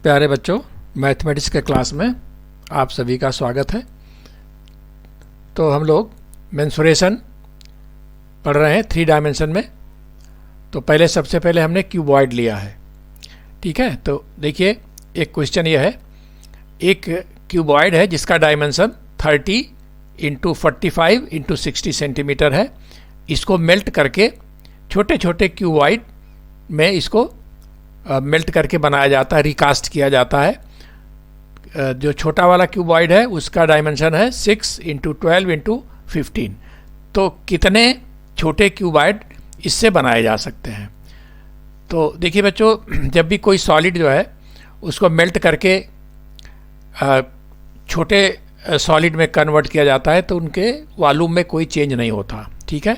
प्यारे बच्चों, मैथमेटिक्स के क्लास में आप सभी का स्वागत है। तो हम लोग मेंसुरेशन पढ़ रहे हैं 3 डायमेंशन में। तो सबसे पहले हमने क्यूबॉइड लिया है, ठीक है। तो देखिए, एक क्वेश्चन ये है, एक क्यूबॉइड है जिसका डायमेंशन 30 × 45 × 60 सेंटीमीटर है। इसको मेल्ट करके छोटे छोटे क्यूबॉइड में इसको मेल्ट करके बनाया जाता है, रिकास्ट किया जाता है। जो छोटा वाला क्यूबॉइड है उसका डायमेंशन है 6 × 12 × 15। तो कितने छोटे क्यूबॉइड इससे बनाए जा सकते हैं? तो देखिए बच्चों, जब भी कोई सॉलिड जो है उसको मेल्ट करके छोटे सॉलिड में कन्वर्ट किया जाता है तो उनके वॉल्यूम में कोई चेंज नहीं होता, ठीक है।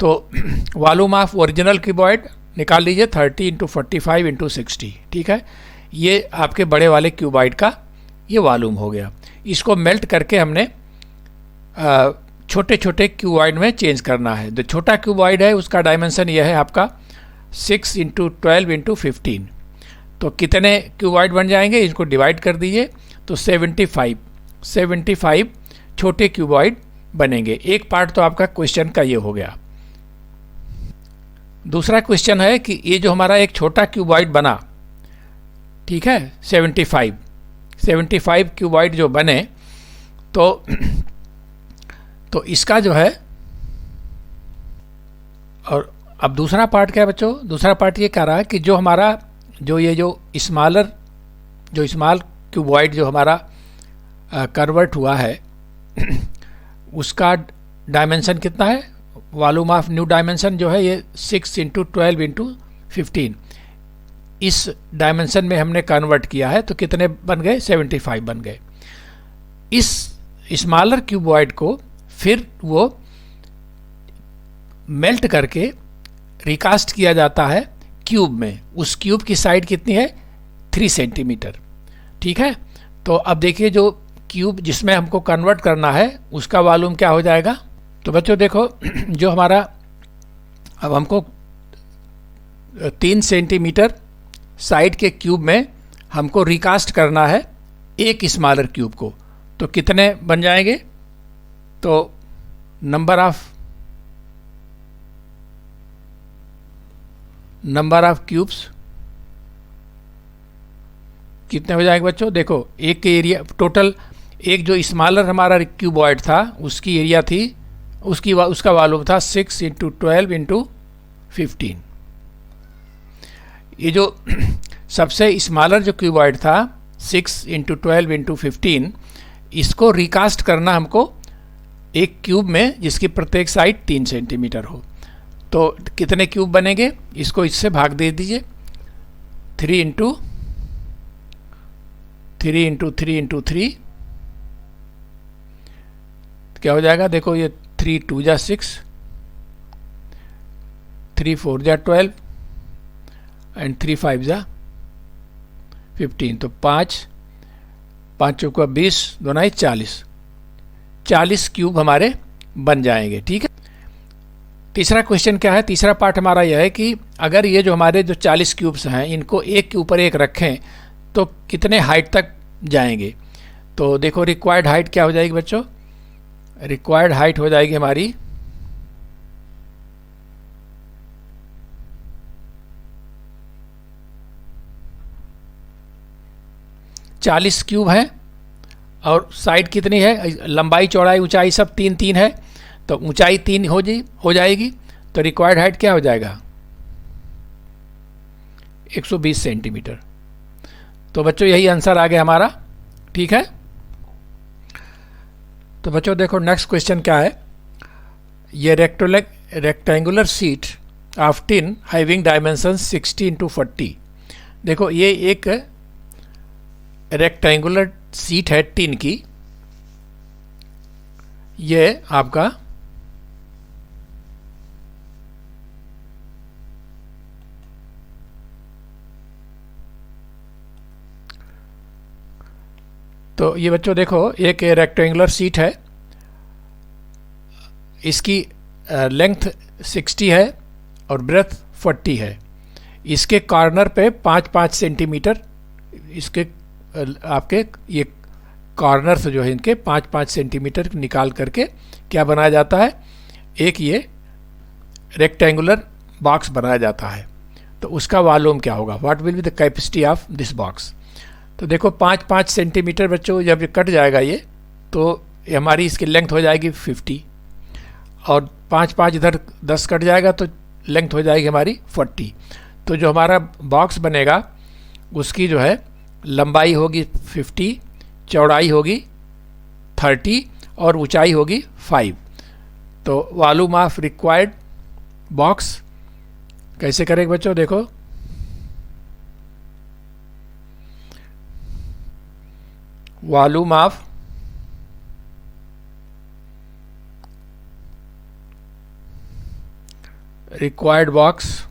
तो वॉल्यूम ऑफ ओरिजिनल क्यूबॉइड निकाल लीजिए 30 × 45 × 60, ठीक है। ये आपके बड़े वाले क्यूबॉइड का ये वॉल्यूम हो गया। इसको मेल्ट करके हमने छोटे छोटे क्यूबॉइड में चेंज करना है। जो छोटा क्यूबॉइड है उसका डायमेंशन ये है आपका 6 × 12 × 15। तो कितने क्यूबॉइड बन जाएंगे, इसको डिवाइड कर दीजिए तो 75 छोटे क्यूबॉइड बनेंगे। एक पार्ट तो आपका क्वेश्चन का ये हो गया। दूसरा क्वेश्चन है कि ये जो हमारा एक छोटा क्यूबॉइड बना, ठीक है, 75 क्यूबॉइड जो बने, तो इसका जो है, और अब दूसरा पार्ट क्या है बच्चों? दूसरा पार्ट ये कह रहा है कि जो हमारा जो स्मॉल क्यूबॉइड जो हमारा कन्वर्ट हुआ है उसका डायमेंशन कितना है? वॉल्यूम ऑफ न्यू डायमेंशन जो है ये 6 × 12 × 15। इस डायमेंशन में हमने कन्वर्ट किया है तो कितने बन गए? 75 बन गए। इस स्मॉलर क्यूबॉइड को फिर वो मेल्ट करके रिकास्ट किया जाता है क्यूब में। उस क्यूब की साइड कितनी है? 3 सेंटीमीटर, ठीक है। तो अब देखिए, जो क्यूब जिसमें हमको कन्वर्ट करना है उसका वॉल्यूम क्या हो जाएगा? तो बच्चों देखो, जो हमारा अब हमको 3 सेंटीमीटर साइड के क्यूब में हमको रिकास्ट करना है एक स्मॉलर क्यूब को, तो कितने बन जाएंगे? तो नंबर ऑफ क्यूब्स कितने हो जाएंगे बच्चों? देखो, एक एरिया टोटल, एक जो स्मॉलर हमारा क्यूबॉइड था उसकी एरिया थी, उसका वॉल्यूम था 6 × 12 × 15। ये जो सबसे स्मॉलर जो क्यूबॉइड था 6 × 12 × 15, इसको रिकास्ट करना हमको एक क्यूब में जिसकी प्रत्येक साइड 3 सेंटीमीटर हो। तो कितने क्यूब बनेंगे? इसको इससे भाग दे दीजिए, 3 × 3 × 3 × 3 क्या हो जाएगा? देखो, ये 3 × 2 = 6, 3 × 4 = 12 एंड 3 × 5 = 15। तो 5 चौका 20, 2 × 40 क्यूब हमारे बन जाएंगे, ठीक है। तीसरा क्वेश्चन क्या है? तीसरा पार्ट हमारा यह है कि अगर ये जो हमारे जो 40 क्यूब्स हैं इनको एक के ऊपर एक रखें तो कितने हाइट तक जाएंगे? तो देखो, रिक्वायर्ड हाइट क्या हो जाएगी बच्चों? रिक्वायर्ड हाइट हो जाएगी हमारी 40 क्यूब है और साइड कितनी है? लंबाई, चौड़ाई, ऊंचाई सब 3 है, तो ऊंचाई 3 हो जाएगी। तो रिक्वायर्ड हाइट क्या हो जाएगा? 120 सेंटीमीटर। तो बच्चों यही आंसर आ गया हमारा, ठीक है। तो बच्चों देखो, नेक्स्ट क्वेश्चन क्या है? ये rectangular sheet of tin having dimension 60 × 40। देखो, ये एक रेक्टेंगुलर शीट है टिन की। ये आपका तो ये बच्चों देखो, एक रेक्टेंगुलर शीट है, इसकी लेंथ 60 है और ब्रेथ 40 है। इसके कॉर्नर पे 5-5 सेंटीमीटर इसके आपके ये कॉर्नर्स जो है इनके 5-5 सेंटीमीटर निकाल करके क्या बनाया जाता है, एक ये रेक्टेंगुलर बॉक्स बनाया जाता है। तो उसका वॉल्यूम क्या होगा, what will be the capacity of this box. तो देखो 5-5 सेंटीमीटर बच्चों जब ये कट जाएगा ये, तो हमारी इसकी लेंथ हो जाएगी 50, और 5-5 इधर 10 कट जाएगा तो लेंथ हो जाएगी हमारी 40। तो जो हमारा बॉक्स बनेगा उसकी जो है लंबाई होगी 50, चौड़ाई होगी 30 और ऊंचाई होगी 5। तो वॉल्यूम ऑफ रिक्वायर्ड बॉक्स कैसे करेंगे बच्चों, देखो volume of required box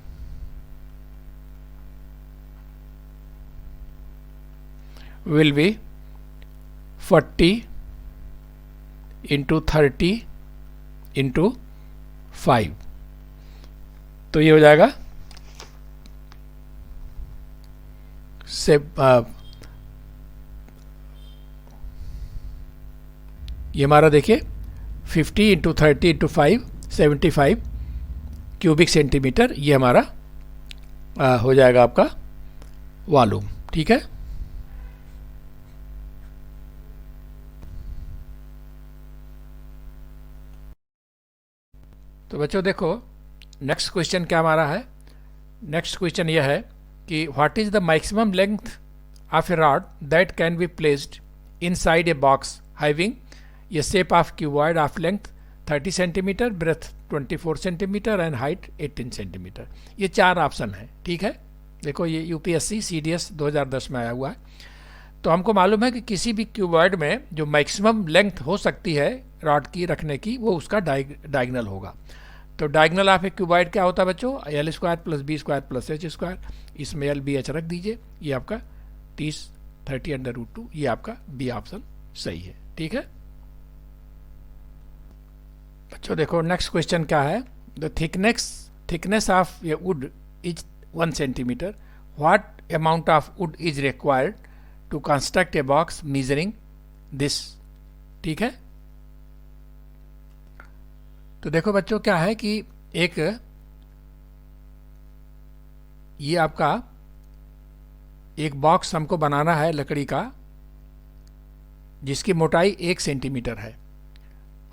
will be 40 into 30 into 5। तो ये हो जाएगा से ये हमारा देखिए 50 इंटू 30 इंटू 5 75 क्यूबिक सेंटीमीटर, ये हमारा हो जाएगा आपका वॉल्यूम। ठीक है, तो बच्चों देखो नेक्स्ट क्वेश्चन क्या हमारा है। नेक्स्ट क्वेश्चन यह है कि what is the maximum length of a rod that can be placed inside a box having a shape of cuboid of length 30 centimetre, breadth 24 centimetre and height 18 centimetre. ये 4 option है। ठीक है, देखो ये UPSC CDS 2010 में आया हुआ है। तो हमको मालूम है कि किसी भी क्यूबॉइड में जो मैक्सिमम लेंथ हो सकती है रॉड की रखने की, वो उसका डायगनल होगा। तो डायगनल ऑफ ए क्यूबॉइड क्या होता है बच्चों, L square plus B square plus H square. इसमें एल बी एच रख दीजिए, ये आपका 30/30 ये आपका बी ऑप्शन सही है। ठीक है बच्चों, देखो नेक्स्ट क्वेश्चन क्या है। The thickness of a wood is 1 centimetre, what amount of wood is required to construct a box measuring this. ठीक है, तो देखो बच्चों क्या है कि एक ये आपका एक बॉक्स हमको बनाना है लकड़ी का, जिसकी मोटाई 1 सेंटीमीटर है,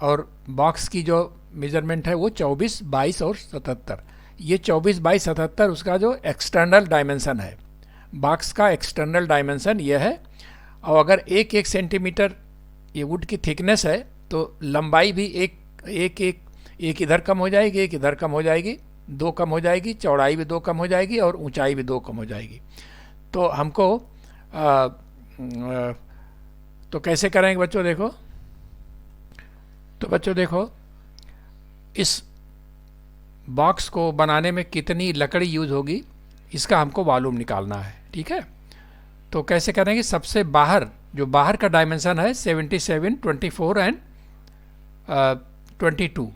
और बॉक्स की जो मेजरमेंट है वो 24, 22 और 77। ये 24, 22, 77 उसका जो एक्सटर्नल डायमेंशन है, बॉक्स का एक्सटर्नल डायमेंशन ये है। और अगर 1 सेंटीमीटर ये वुड की थिकनेस है, तो लंबाई भी एक इधर कम हो जाएगी, एक इधर कम हो जाएगी, 2 कम हो जाएगी, चौड़ाई भी 2 कम हो जाएगी और ऊंचाई भी 2 कम हो जाएगी। तो हमको तो कैसे करेंगे बच्चों, देखो तो बच्चों देखो इस बॉक्स को बनाने में कितनी लकड़ी यूज होगी, इसका हमको वॉल्यूम निकालना है। ठीक है, तो कैसे करेंगे, सबसे बाहर जो बाहर का डायमेंशन है 77, 24 एंड 22,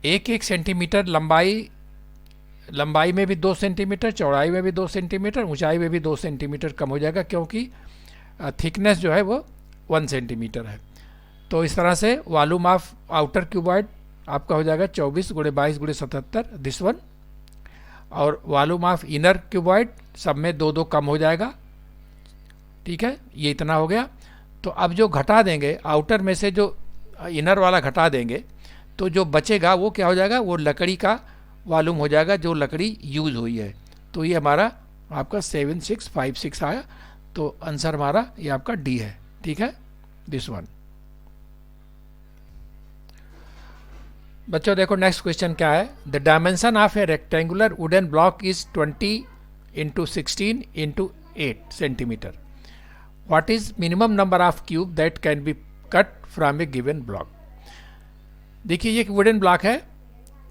1 सेंटीमीटर लंबाई में भी 2 सेंटीमीटर, चौड़ाई में भी 2 सेंटीमीटर, ऊंचाई में भी 2 सेंटीमीटर कम हो जाएगा, क्योंकि थिकनेस जो है वो 1 सेंटीमीटर है। तो इस तरह से वॉल्यूम ऑफ आउटर क्यूबॉइड आपका हो जाएगा 24 × 22 × 77 दिस वन, और वॉल्यूम ऑफ इनर क्यूबॉइड सब में 2-2 कम हो जाएगा। ठीक है, ये इतना हो गया। तो अब जो घटा देंगे आउटर में से, जो इनर वाला घटा देंगे, तो जो बचेगा वो क्या हो जाएगा, वो लकड़ी का वॉल्यूम हो जाएगा जो लकड़ी यूज़ हुई है। तो ये हमारा आपका 7656 आया। तो आंसर हमारा ये आपका डी है। ठीक है, दिस वन। बच्चों देखो नेक्स्ट क्वेश्चन क्या है। The dimension of A rectangular wooden block is 20 × 16 × 8 centimetre. What is minimum number of cube that can B cut from A given block. देखिए ये एक वुडन ब्लॉक है,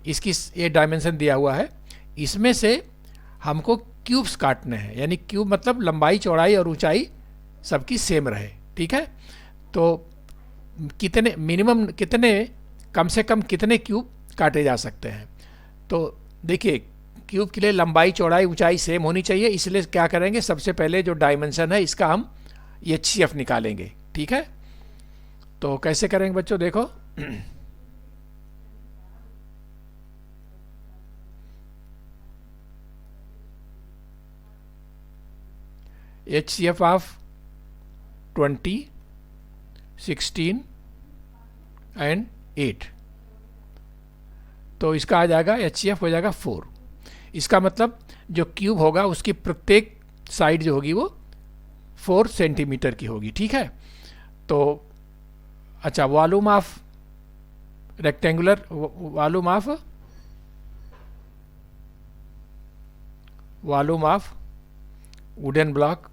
इसकी ये डायमेंशन दिया हुआ है, इसमें से हमको क्यूब्स काटने हैं, यानी क्यूब मतलब लंबाई, चौड़ाई और ऊंचाई सबकी सेम रहे। ठीक है, तो कितने मिनिमम कितने कम से कम कितने क्यूब काटे जा सकते हैं। तो देखिए क्यूब के लिए लंबाई चौड़ाई ऊंचाई सेम होनी चाहिए, इसलिए क्या करेंगे, सबसे पहले जो डायमेंशन है इसका हम HCF निकालेंगे। ठीक है, तो कैसे करेंगे बच्चों, देखो HCF ऑफ 20, 16 एंड 8, तो इसका आ जाएगा HCF हो जाएगा 4। इसका मतलब जो क्यूब होगा उसकी प्रत्येक साइड जो होगी वो 4 सेंटीमीटर की होगी। ठीक है, तो अच्छा, volume of rectangular, volume of wooden block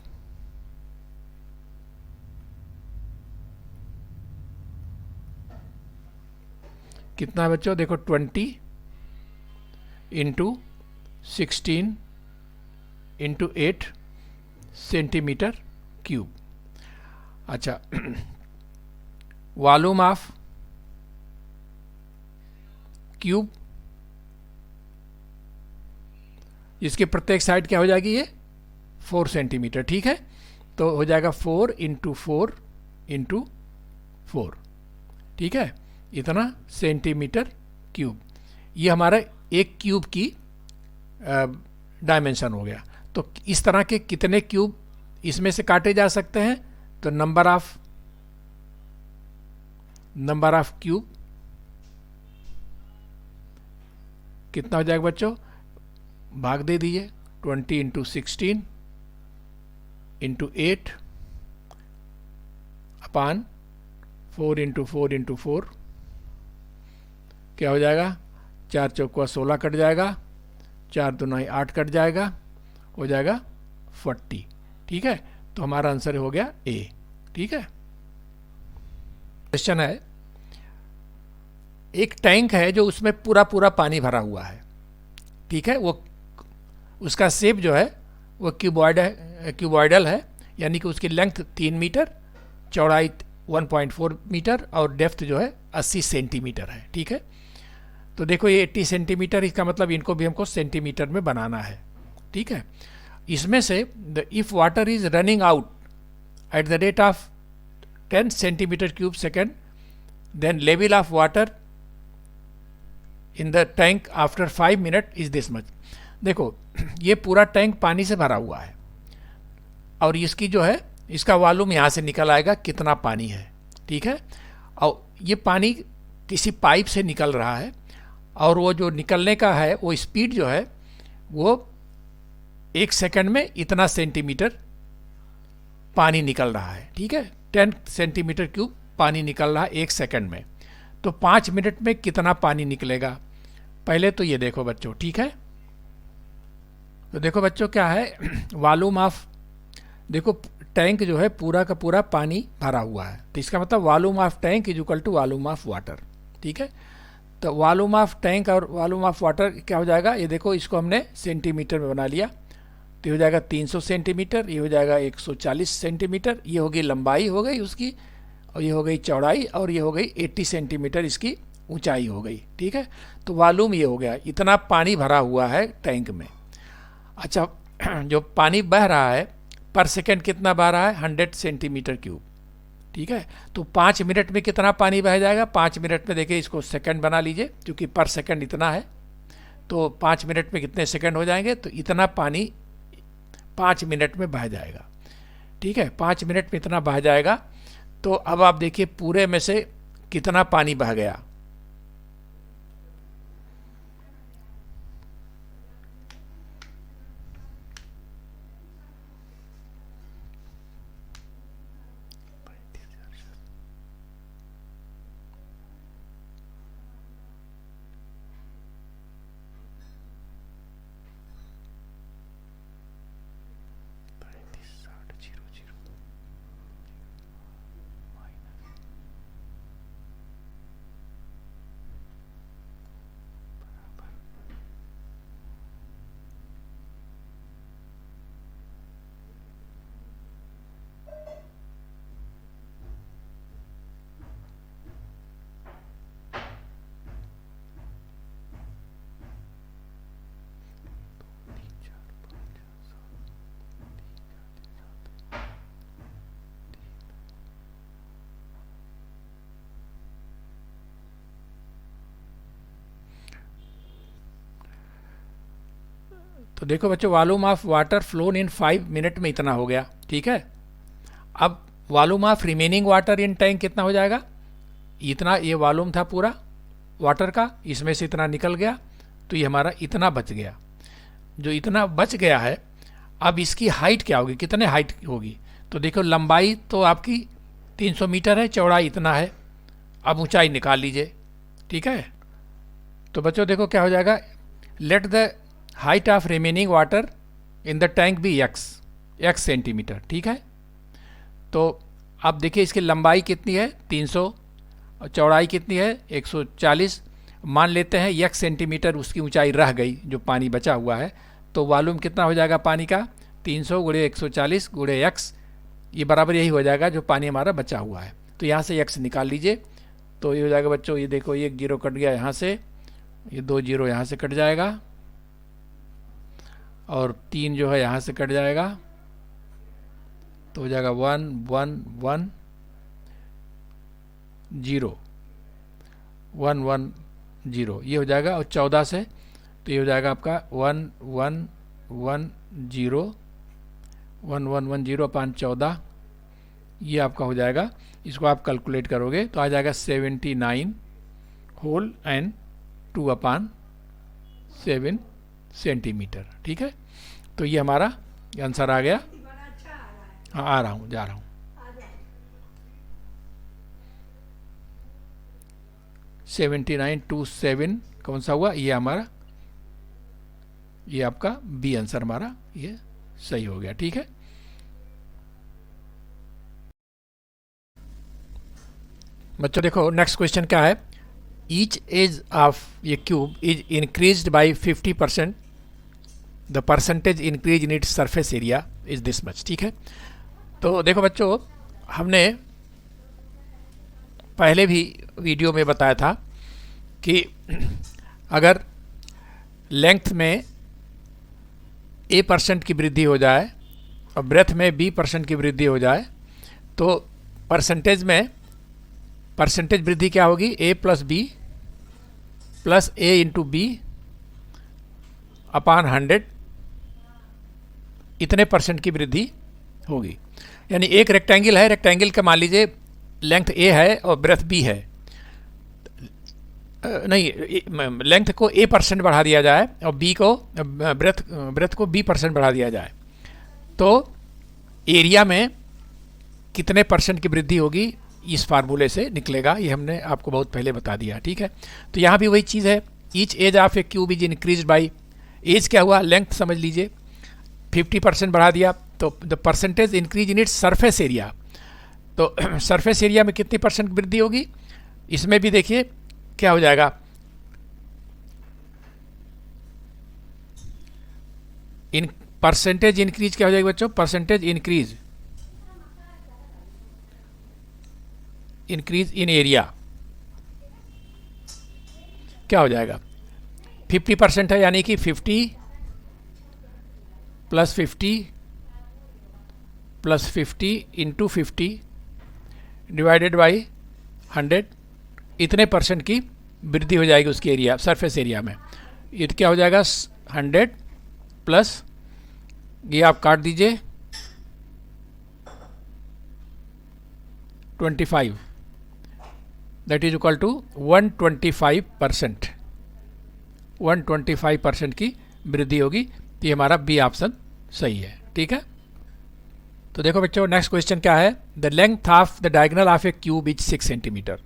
कितना है बच्चों, देखो 20 इंटू 16 इंटू 8 सेंटीमीटर क्यूब। अच्छा, वॉल्यूम ऑफ क्यूब, इसके प्रत्येक साइड क्या हो जाएगी, ये 4 सेंटीमीटर। ठीक है, तो हो जाएगा 4 इंटू 4 इंटू 4। ठीक है, इतना सेंटीमीटर क्यूब, ये हमारा एक क्यूब की डायमेंशन हो गया। तो इस तरह के कितने क्यूब इसमें से काटे जा सकते हैं, तो नंबर ऑफ क्यूब कितना हो जाएगा बच्चों, भाग दे दीजिए, 20 इंटू 16 इंटू 8 अपान 4 इंटू 4 इंटू 4, क्या हो जाएगा, 4 चौका 16 कट जाएगा, 4 दूना 8 कट जाएगा, हो जाएगा 40। ठीक है, तो हमारा आंसर हो गया A। ठीक है, क्वेश्चन है, एक टैंक है जो उसमें पूरा पूरा पानी भरा हुआ है। ठीक है, वो उसका शेप जो है वो क्यूबॉइडल है, यानी कि उसकी लेंथ 3 मीटर, चौड़ाई 1.4 मीटर और डेप्थ जो है 80 सेंटीमीटर है। ठीक है, तो देखो ये 80 सेंटीमीटर, इसका मतलब इनको भी हमको सेंटीमीटर में बनाना है। ठीक है, इसमें से if water is running out at the rate of 10 centimetre cube second, then level of water in the tank after 5 minute is this much. देखो ये पूरा टैंक पानी से भरा हुआ है और इसकी जो है इसका वॉल्यूम यहाँ से निकल आएगा कितना पानी है। ठीक है, और ये पानी किसी पाइप से निकल रहा है और वो जो निकलने का है वो स्पीड जो है वो 1 सेकंड में इतना सेंटीमीटर पानी निकल रहा है। ठीक है, 10 सेंटीमीटर क्यूब पानी निकल रहा है 1 सेकंड में, तो 5 मिनट में कितना पानी निकलेगा, पहले तो ये देखो बच्चों। ठीक है, तो देखो बच्चों क्या है, वॉल्यूम ऑफ, देखो टैंक जो है पूरा का पूरा पानी भरा हुआ है, तो इसका मतलब volume of tank is equal to volume of water. ठीक है, तो वॉल्यूम ऑफ टैंक और वॉल्यूम ऑफ वाटर क्या हो जाएगा, ये देखो इसको हमने सेंटीमीटर में बना लिया, तो ये हो जाएगा 300 सेंटीमीटर, ये हो जाएगा 140 सेंटीमीटर, ये होगी लंबाई हो गई उसकी, और ये हो गई चौड़ाई, और ये हो गई 80 सेंटीमीटर इसकी ऊंचाई हो गई। ठीक है, तो वॉल्यूम ये हो गया, इतना पानी भरा हुआ है टैंक में। अच्छा, जो पानी बह रहा है पर सेकंड कितना बह रहा है, 100 सेंटीमीटर क्यूब। ठीक है, तो 5 मिनट में कितना पानी बह जाएगा, 5 मिनट में देखिए इसको सेकंड बना लीजिए, क्योंकि पर सेकंड इतना है, तो 5 मिनट में कितने सेकंड हो जाएंगे, तो इतना पानी 5 मिनट में बह जाएगा। ठीक है, 5 मिनट में इतना बह जाएगा। तो अब आप देखिए पूरे में से कितना पानी बह गया, तो देखो बच्चों, volume of water flown in 5 minute में इतना हो गया, ठीक है। अब volume of remaining water in tank कितना हो जाएगा, इतना ये वॉल्यूम था पूरा वाटर का, इसमें से इतना निकल गया, तो ये हमारा इतना बच गया। जो इतना बच गया है, अब इसकी हाइट क्या होगी, कितने हाइट होगी, तो देखो लंबाई तो आपकी 300 मीटर है, चौड़ाई इतना है, अब ऊंचाई निकाल लीजिए, ठीक है। तो बच्चों देखो क्या हो जाएगा, let the height of remaining water in the tank be x centimetre, ठीक है। तो अब देखिए इसकी लंबाई कितनी है 300 और चौड़ाई कितनी है 140, मान लेते हैं x सेंटीमीटर उसकी ऊंचाई रह गई जो पानी बचा हुआ है, तो वॉल्यूम कितना हो जाएगा पानी का 300 गुणे 140 गुणे x, ये बराबर यही हो जाएगा जो पानी हमारा बचा हुआ है। तो यहाँ से x निकाल लीजिए, तो ये हो जाएगा बच्चों, ये देखो ये 1 जीरो कट गया यहाँ से, ये 2 जीरो यहाँ से कट जाएगा, और 3 जो है यहाँ से कट जाएगा, तो हो जाएगा 1 1 1 0 1 1 0, ये हो जाएगा, और 14 से तो ये हो जाएगा आपका 1 1 1 0 1 1 1 0 अपान 14, ये आपका हो जाएगा। इसको आप कैलकुलेट करोगे तो आ जाएगा 79 होल एंड 2 अपान 7 सेंटीमीटर, ठीक है। तो ये हमारा आंसर आ गया। हाँ आ रहा हूँ, जा रहा हूँ। सेवेंटी 7 कौन सा हुआ, ये हमारा, ये आपका बी आंसर हमारा ये सही हो गया, ठीक है। बच्चों देखो नेक्स्ट क्वेश्चन क्या है, ईच एज ऑफ ये cube is increased by 50%, the percentage increase in its surface area is this much, ठीक है। तो देखो बच्चों, हमने पहले भी वीडियो में बताया था कि अगर लेंथ में a% की वृद्धि हो जाए और ब्रेथ में b% की वृद्धि हो जाए, तो परसेंटेज वृद्धि क्या होगी, a plus B plus a into B upon 100, इतने % की वृद्धि होगी। यानी एक रेक्टेंगल है, रेक्टेंगल का मान लीजिए लेंथ a है और ब्रेथ b है, नहीं लेंथ को a% बढ़ा दिया जाए और b को ब्रेथ को b% बढ़ा दिया जाए, तो एरिया में कितने % की वृद्धि होगी इस फार्मूले से निकलेगा, ये हमने आपको बहुत पहले बता दिया, ठीक है। तो यहाँ भी वही चीज़ है, each edge of a cube is increase by, edge क्या हुआ, लेंथ समझ लीजिए 50% बढ़ा दिया, तो the percentage increase in its surface area, तो सरफेस एरिया में कितनी % वृद्धि होगी, इसमें भी देखिए क्या हो जाएगा, इन परसेंटेज इंक्रीज क्या हो जाएगी बच्चों, परसेंटेज इंक्रीज इन एरिया क्या हो जाएगा, 50% है, यानी कि 50 plus 50 plus 50 into 50 divided by 100, इतने % की वृद्धि हो जाएगी उसकी एरिया, सरफेस एरिया में। ये क्या हो जाएगा 100 प्लस, ये आप काट दीजिए 25, दैट इज इक्वल टू 125%, 125% की वृद्धि होगी। तो ये हमारा बी ऑप्शन सही है, ठीक है। तो देखो बच्चों नेक्स्ट क्वेश्चन क्या है, the length of the diagonal of a cube is 6 centimetre,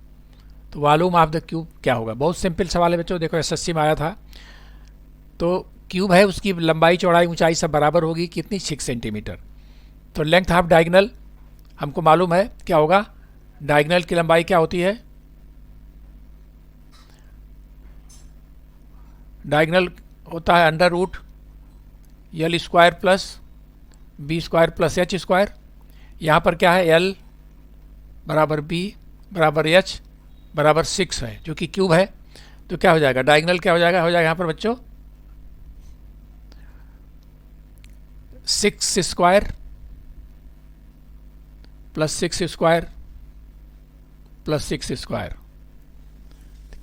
तो वॉल्यूम ऑफ द क्यूब क्या होगा, बहुत सिंपल सवाल है बच्चों, देखो एसएससी में आया था। तो क्यूब है, उसकी लंबाई चौड़ाई ऊंचाई सब बराबर होगी, कितनी 6 सेंटीमीटर। तो लेंथ ऑफ डायगोनल हमको मालूम है क्या होगा, डायगोनल की लंबाई क्या होती है, डायगोनल होता है under root l square plus B square plus H square, यहाँ पर क्या है एल बराबर बी बराबर एच बराबर 6 है, जो कि क्यूब है। तो क्या हो जाएगा, डायगोनल क्या हो जाएगा यहाँ पर बच्चों 6 square plus 6 square plus 6 square,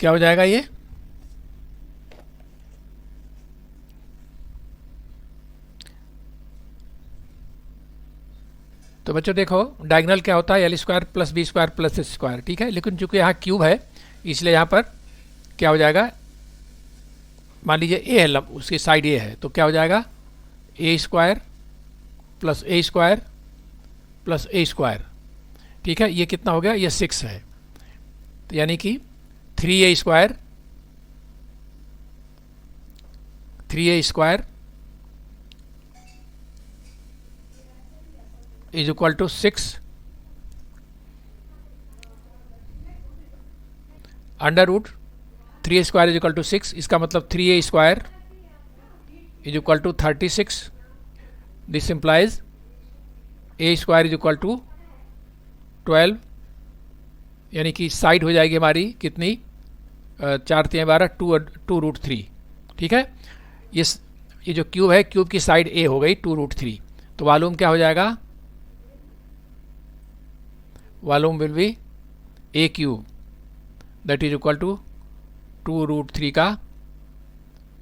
क्या हो जाएगा ये तो बच्चों देखो डायगोनल क्या होता है, l square plus B square plus s square, ठीक है। लेकिन चूंकि यहाँ क्यूब है इसलिए यहाँ पर क्या हो जाएगा, मान लीजिए ए है, उसकी साइड ए है, तो क्या हो जाएगा ए स्क्वायर प्लस ए स्क्वायर प्लस ए स्क्वायर, ठीक है। ये कितना हो गया, ये 6 है, तो यानी कि 3a square is equal to 6 under root 3a square is equal to 6। इसका मतलब 3a square is equal to 36। This implies a square is equal to 12, यानी कि साइड हो जाएगी हमारी कितनी, 4×3=12, 2√3, ठीक है। ये जो क्यूब है, क्यूब की साइड a हो गई 2√3, तो वॉल्यूम क्या हो जाएगा, volume will be a cube that is equal to 2√3 का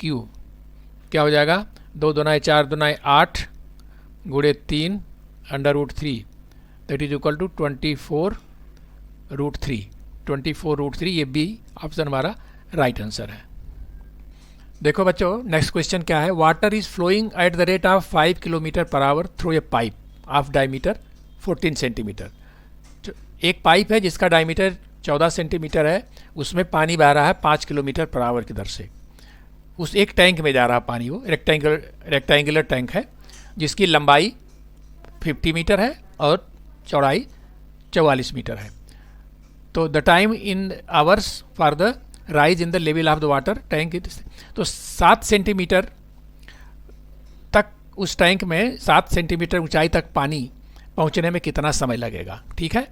क्यूब। क्या हो जाएगा, 2 दूनाए 4 दूनाए 8 गुणे 3 under root 3 that is equal to 24√3। 24√3 ये बी ऑप्शन हमारा राइट आंसर है। देखो बच्चों नेक्स्ट क्वेश्चन क्या है, water is flowing at the rate of 5 kilometre per hour through a pipe of diameter 14 centimetre. एक पाइप है जिसका डायमीटर 14 सेंटीमीटर है, उसमें पानी बह रहा है 5 किलोमीटर पर आवर की दर से। उस एक टैंक में जा रहा है पानी, वो रेक्टेंगुलर टैंक है जिसकी लंबाई 50 मीटर है और चौड़ाई 44 मीटर है। तो the time in hours for the rise in the level of the water tank, तो 7 सेंटीमीटर तक उस टैंक में 7 सेंटीमीटर ऊंचाई तक पानी पहुंचने में कितना समय लगेगा, ठीक है।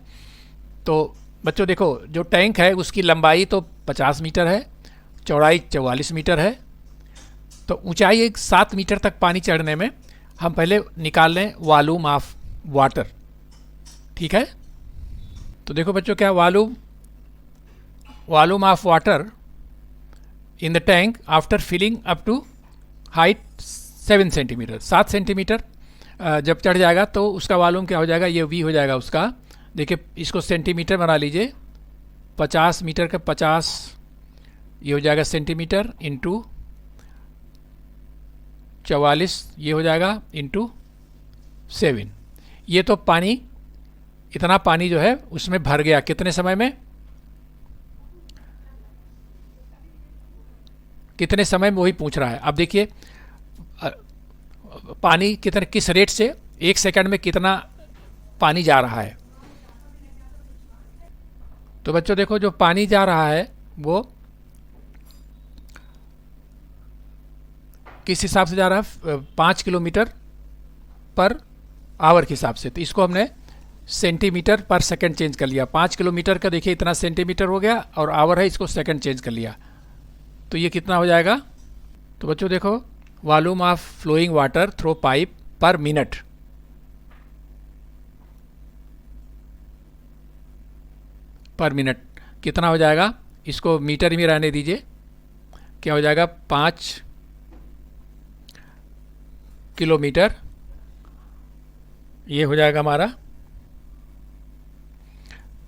तो बच्चों देखो जो टैंक है उसकी लंबाई तो 50 मीटर है, चौड़ाई 44 मीटर है, तो ऊंचाई 7 मीटर तक पानी चढ़ने में हम पहले निकाल लें वॉल्यूम ऑफ वाटर, ठीक है। तो देखो बच्चों क्या volume of water in the tank after filling up to height 7 centimetre. 7 centimetre जब चढ़ जाएगा तो उसका वॉल्यूम क्या हो जाएगा, ये वी हो जाएगा उसका। देखिए इसको सेंटीमीटर बना लीजिए, 50 मीटर का 50 ये हो जाएगा सेंटीमीटर इंटू 44 ये हो जाएगा इंटू 7। ये तो पानी, इतना पानी जो है उसमें भर गया कितने समय में, कितने समय में वही पूछ रहा है। अब देखिए पानी कितने, किस रेट से 1 सेकंड में कितना पानी जा रहा है। तो बच्चों देखो जो पानी जा रहा है वो किस हिसाब से जा रहा है, 5 किलोमीटर पर आवर के हिसाब से। तो इसको हमने सेंटीमीटर पर सेकंड चेंज कर लिया। 5 किलोमीटर का देखिए इतना सेंटीमीटर हो गया और आवर है, इसको सेकंड चेंज कर लिया, तो ये कितना हो जाएगा। तो बच्चों देखो volume of flowing water through pipe per minute, कितना हो जाएगा, इसको मीटर में रहने दीजिए। क्या हो जाएगा, 5 किलोमीटर, ये हो जाएगा हमारा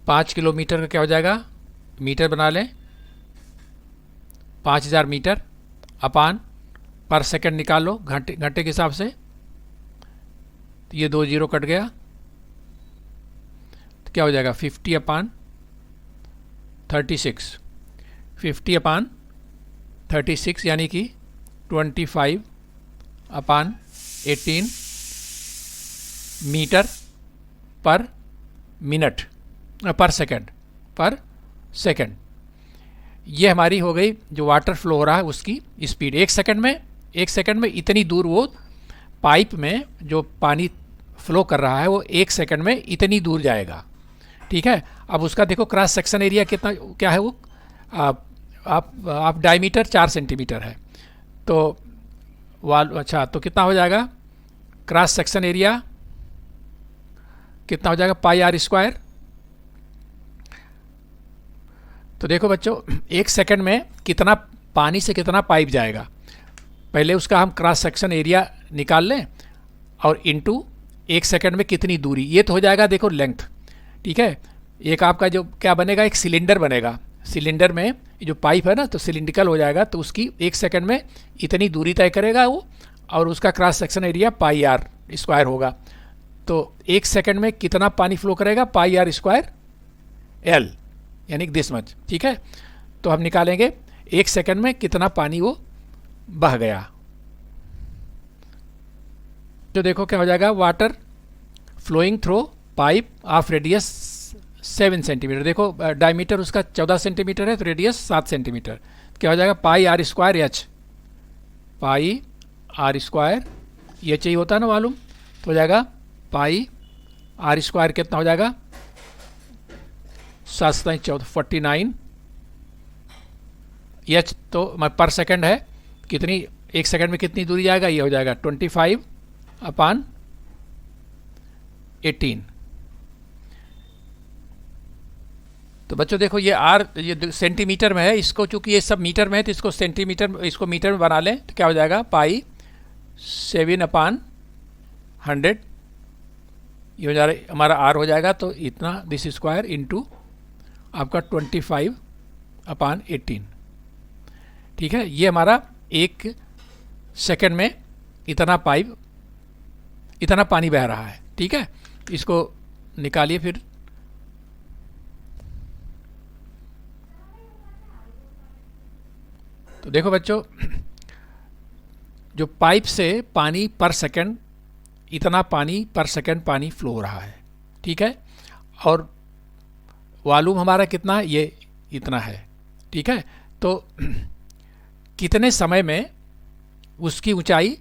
5 किलोमीटर का क्या हो जाएगा, मीटर बना लें, 5000 मीटर अपान पर सेकंड निकाल लो घंटे के हिसाब से। तो ये 2 जीरो कट गया, तो क्या हो जाएगा 50/36, 50/36 यानी कि 25/18 मीटर पर मिनट पर सेकंड। ये हमारी हो गई जो वाटर फ्लो हो रहा है उसकी स्पीड। 1 सेकंड में इतनी दूर वो पाइप में जो पानी फ्लो कर रहा है वो 1 सेकंड में इतनी दूर जाएगा, ठीक है। अब उसका देखो क्रॉस सेक्शन एरिया कितना क्या है, वो आप डायमीटर 4 सेंटीमीटर है, तो अच्छा तो कितना हो जाएगा, क्रॉस सेक्शन एरिया कितना हो जाएगा, πr²। तो देखो बच्चों 1 सेकंड में कितना पानी से कितना पाइप जाएगा, पहले उसका हम क्रॉस सेक्शन एरिया निकाल लें और इंटू 1 सेकंड में कितनी दूरी, ये तो हो जाएगा देखो लेंथ, ठीक है। एक आपका जो क्या बनेगा, एक सिलेंडर बनेगा, सिलेंडर में जो पाइप है ना तो सिलिंड्रिकल हो जाएगा, तो उसकी 1 सेकंड में इतनी दूरी तय करेगा वो, और उसका cross section area pi r square होगा। तो 1 सेकंड में कितना पानी फ्लो करेगा, पाई आर स्क्वायर एल, यानी दिस मच, ठीक है। तो हम निकालेंगे 1 सेकंड में कितना पानी वो बह गया। तो देखो क्या हो जाएगा, water flowing through pipe of radius 7 centimetre, देखो डायमीटर उसका 14 सेंटीमीटर है तो रेडियस 7 सेंटीमीटर, क्या हो जाएगा pi r square h, pi r square ये चाहिए होता है ना मालूम, तो हो जाएगा पाई आर स्क्वायर कितना हो जाएगा 7 49 एच, तो पर सेकंड है, कितनी 1 सेकंड में कितनी दूरी जाएगा, ये हो जाएगा 25/18। तो बच्चों देखो ये आर ये सेंटीमीटर में है, इसको चूंकि ये सब मीटर में है तो इसको सेंटीमीटर, इसको मीटर में बना लें तो क्या हो जाएगा पाई 7/100, ये हो जा रहा हमारा आर हो जाएगा, तो इतना दिस स्क्वायर इंटू आपका 25/18, ठीक है। ये हमारा 1 सेकंड में इतना पाइप इतना पानी बह रहा है, ठीक है। इसको निकालिए फिर, तो देखो बच्चों जो पाइप से पानी पर सेकंड, इतना पानी पर सेकंड पानी फ्लो हो रहा है, ठीक है, और वॉल्यूम हमारा कितना, ये इतना है, ठीक है। तो कितने समय में उसकी ऊंचाई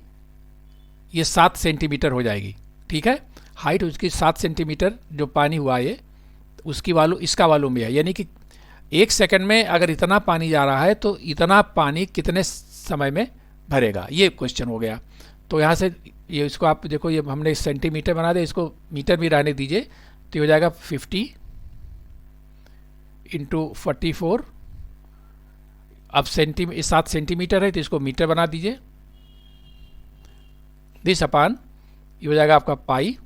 ये 7 सेंटीमीटर हो जाएगी, ठीक है, हाइट उसकी 7 सेंटीमीटर जो पानी हुआ ये, उसकी वॉल्यूम इसका वॉल्यूम है, यानी कि 1 सेकंड में अगर इतना पानी जा रहा है तो इतना पानी कितने समय में भरेगा, ये क्वेश्चन हो गया। तो यहाँ से ये इसको आप देखो, ये हमने सेंटीमीटर बना दिया, इसको मीटर भी रहने दीजिए, तो ये हो जाएगा 50 × 44, अब 7 सेंटीमीटर है तो इसको मीटर बना दीजिए, दिस अपान ये हो जाएगा आपका पाई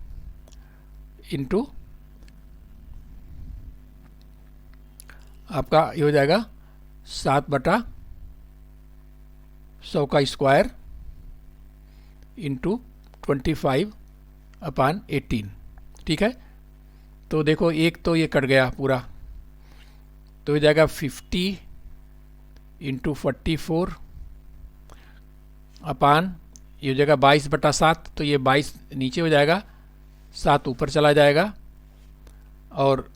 इंटू आपका ये हो जाएगा 7/100 का स्क्वायर इंटू 25/18, ठीक है। तो देखो एक तो ये कट गया पूरा, तो हो जाएगा 50 × 44 अपान ये हो जाएगा 22/7, तो ये 22 नीचे हो जाएगा, 7 ऊपर चला जाएगा, और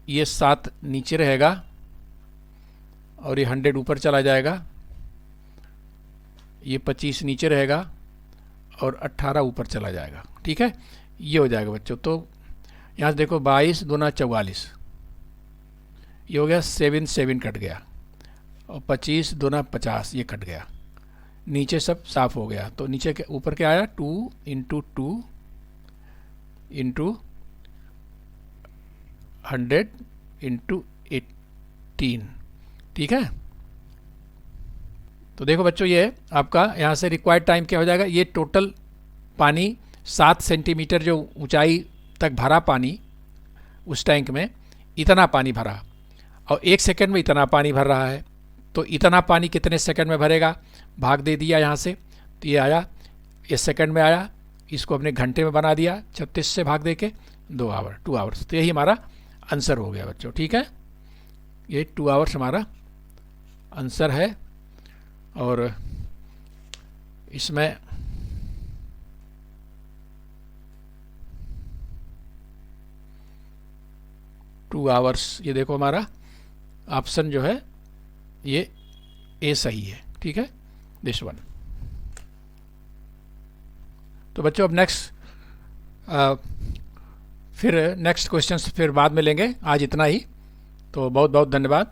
ये 7 नीचे रहेगा, और ये 100 ऊपर चला जाएगा, ये 25 नीचे रहेगा, और 18 ऊपर चला जाएगा, ठीक है। ये हो जाएगा बच्चों, तो यहाँ से देखो 22 दूना 44, ये हो गया 7 कट गया, और 25 दूना 50 ये कट गया, नीचे सब साफ हो गया, तो नीचे के ऊपर क्या आया 2 × 2 × 100 × 18, ठीक है। तो देखो बच्चों ये आपका यहाँ से रिक्वायर्ड टाइम क्या हो जाएगा, ये टोटल पानी 7 सेंटीमीटर जो ऊंचाई तक भरा पानी उस टैंक में, इतना पानी भरा, और 1 सेकंड में इतना पानी भर रहा है, तो इतना पानी कितने सेकंड में भरेगा, भाग दे दिया यहाँ से, तो ये आया, ये सेकंड में आया, इसको अपने घंटे में बना दिया 36 से भाग दे के 2 आवर्स, तो यही हमारा आंसर हो गया बच्चों, ठीक है। ये 2 आवर्स हमारा आंसर है, और इसमें टू आवर्स, ये देखो हमारा ऑप्शन जो है ये ए सही है, ठीक है, दिस वन। तो बच्चों अब फिर नेक्स्ट क्वेश्चंस फिर बाद में लेंगे, आज इतना ही, तो बहुत बहुत धन्यवाद।